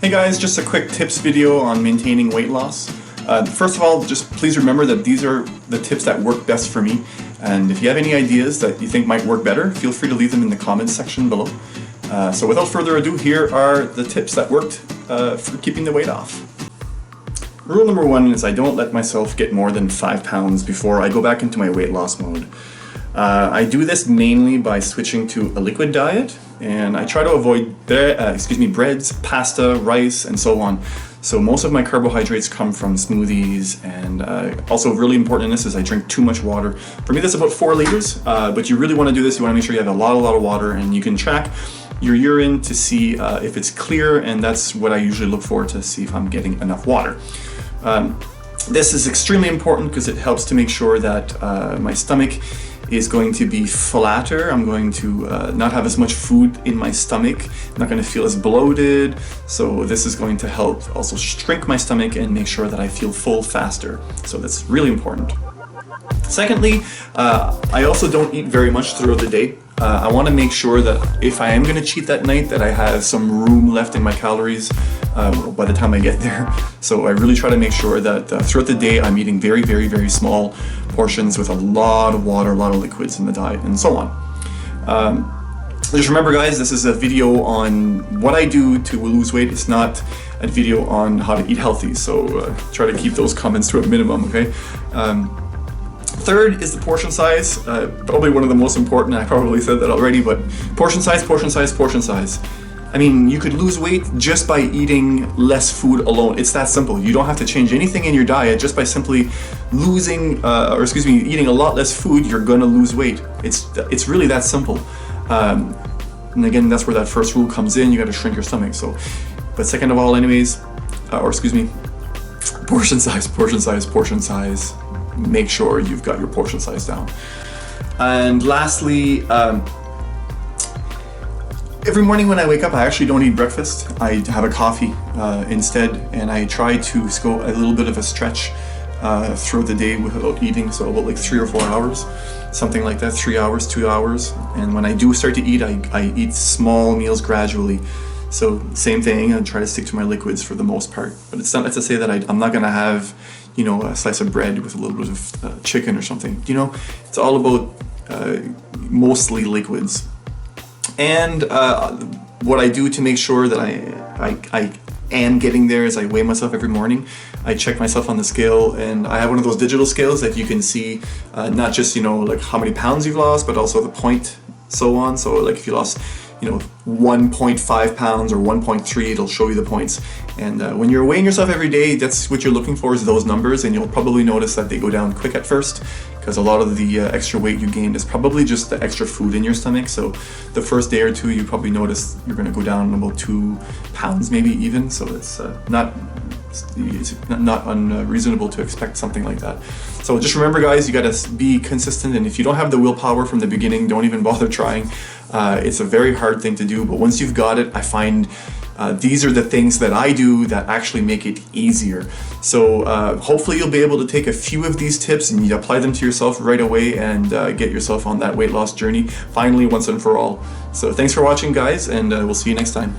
Hey guys, just a quick tips video on maintaining weight loss. First of all, just please remember that these are the tips that work best for me. And if you have any ideas that you think might work better, feel free to leave them in the comments section below. So without further ado, here are the tips that worked for keeping the weight off. Rule number one is I don't let myself get more than 5 pounds before I go back into my weight loss mode. I do this mainly by switching to a liquid diet, and I try to avoid breads, pasta, rice, and so on. So most of my carbohydrates come from smoothies, and also really important in this is I drink too much water. For me that's about 4 liters, but you really want to do this, you want to make sure you have a lot of water, and you can track your urine to see if it's clear, and that's what I usually look for to see if I'm getting enough water. This is extremely important because it helps to make sure that my stomach is going to be flatter. I'm going to not have as much food in my stomach. I'm not going to feel as bloated. So this is going to help also shrink my stomach and make sure that I feel full faster. So that's really important. Secondly, I also don't eat very much throughout the day. I want to make sure that if I am going to cheat that night, that I have some room left in my calories by the time I get there. So I really try to make sure that throughout the day I'm eating very small portions with a lot of water, a lot of liquids in the diet, and so on. Just remember guys, this is a video on what I do to lose weight. It's not a video on how to eat healthy, so try to keep those comments to a minimum, okay? Third is the portion size, probably one of the most important. I probably said that already, but portion size. I mean, you could lose weight just by eating less food alone. It's that simple. You don't have to change anything in your diet. Just by simply eating a lot less food, you're gonna lose weight. It's really that simple. And again, that's where that first rule comes in. You got to shrink your stomach. So, but second of all, anyways, portion size. Make sure you've got your portion size down. And lastly, every morning when I wake up, I actually don't eat breakfast. I have a coffee instead, and I try to go a little bit of a stretch throughout the day without eating, so about like 3 or 4 hours, something like that, 3 hours, 2 hours. And when I do start to eat, I eat small meals gradually. So same thing, I try to stick to my liquids for the most part. But it's not to say that I'm not gonna have, you know, a slice of bread with a little bit of chicken or something. You know, it's all about mostly liquids. And what I do to make sure that I am getting there is I weigh myself every morning. I check myself on the scale, and I have one of those digital scales that you can see not just, you know, like how many pounds you've lost, but also the point, so on. So like if you lost, you know, 1.5 pounds or 1.3, it'll show you the points. And when you're weighing yourself every day, that's what you're looking for, is those numbers, and you'll probably notice that they go down quick at first, because a lot of the extra weight you gained is probably just the extra food in your stomach. So the first day or two, you probably notice you're going to go down about 2 pounds, maybe even. So it's not unreasonable to expect something like that. So just remember guys, you got to be consistent, and if you don't have the willpower from the beginning, don't even bother trying. It's a very hard thing to do, but once you've got it, I find these are the things that I do that actually make it easier. So hopefully you'll be able to take a few of these tips and you apply them to yourself right away, and get yourself on that weight loss journey finally, once and for all. So thanks for watching guys, and we'll see you next time.